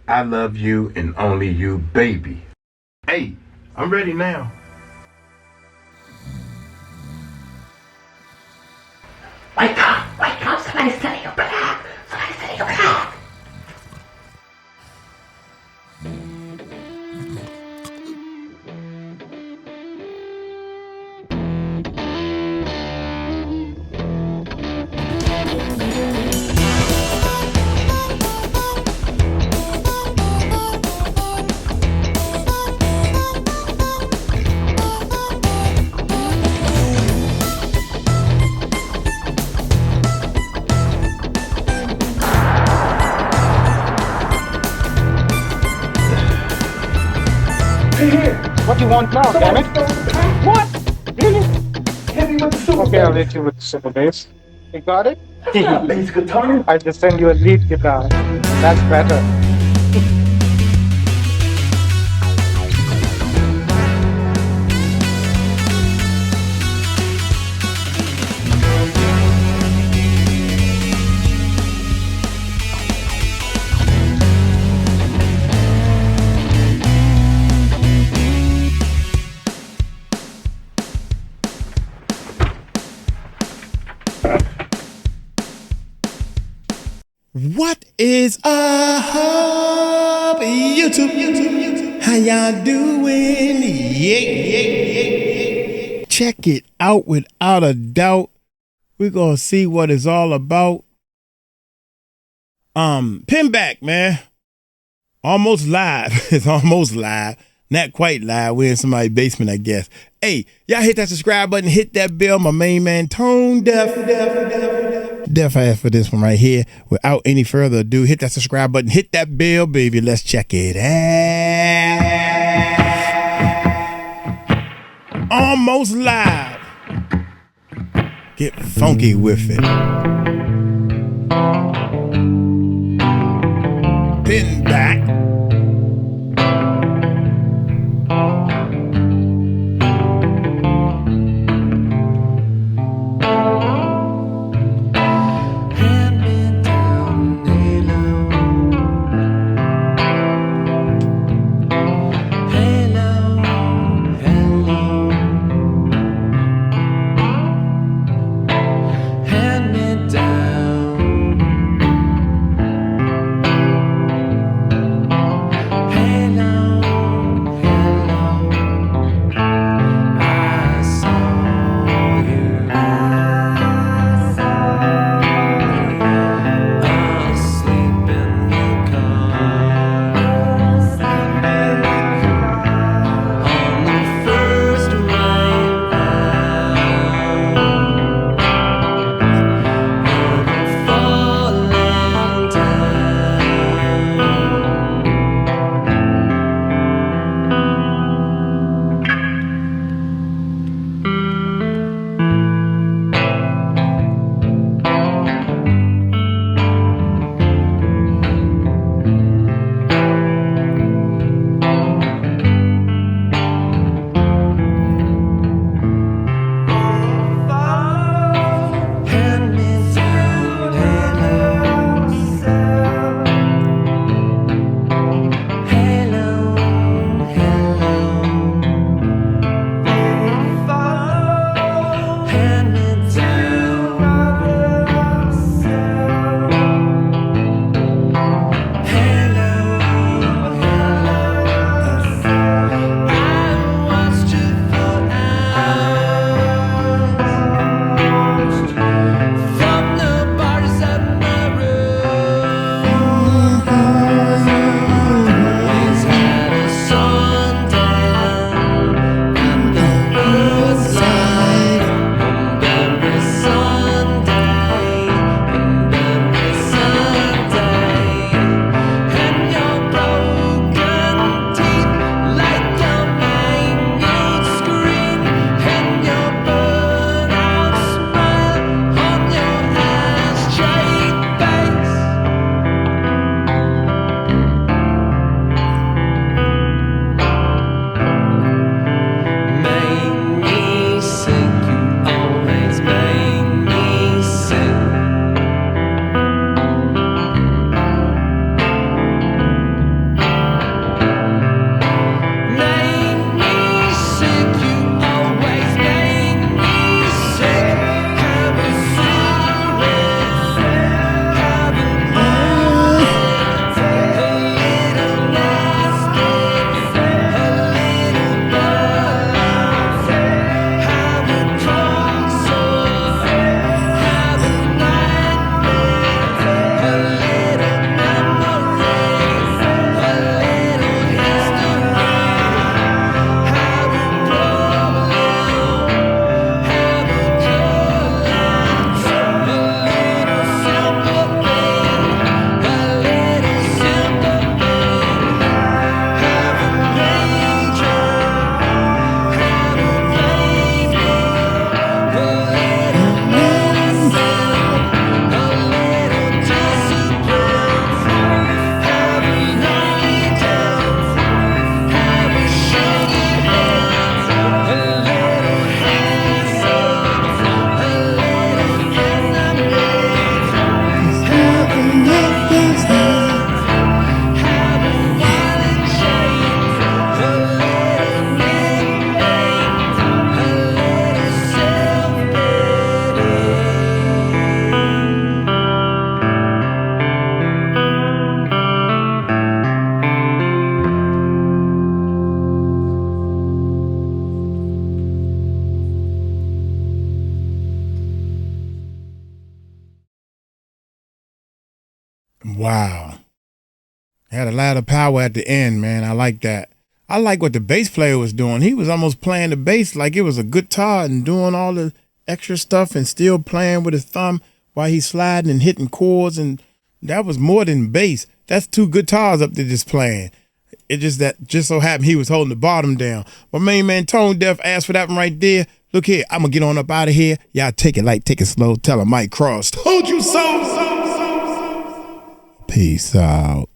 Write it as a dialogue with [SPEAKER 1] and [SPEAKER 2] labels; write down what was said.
[SPEAKER 1] I love you and only you, baby. Hey, I'm ready now.
[SPEAKER 2] Wake up, somebody's setting you back. Somebody's setting you back.
[SPEAKER 3] What do you want now, damn it? What? Really?
[SPEAKER 2] Hit me with the super
[SPEAKER 3] Okay, I'll hit you with the super bass. You got it?
[SPEAKER 2] bass guitar.
[SPEAKER 3] I just send you a lead guitar. That's better.
[SPEAKER 4] What is up, YouTube? How y'all doing? Yeah. Check it out without a doubt. We're gonna see what it's all about. Pinback, man. Almost live. It's almost live. Not quite live. We're in somebody's basement, I guess. Hey, y'all hit that subscribe button, hit that bell. My main man, Tone Deaf ass for this one right here. Without any further ado, hit that subscribe button, hit that bell, baby. Let's check it out. Almost live. Get funky with it. Pinback. Had a lot of power at the end, man. I like that. I like what the bass player was doing. He was almost playing the bass like it was a guitar and doing all the extra stuff and still playing with his thumb while he's sliding and hitting chords. And that was more than bass. That's two guitars up there just playing. It just so happened he was holding the bottom down. My main man Tone Deaf asked for that one right there. Look here, I'm gonna get on up out of here. Y'all take it light, take it slow. Tell him Mike Cross told you so. Peace out.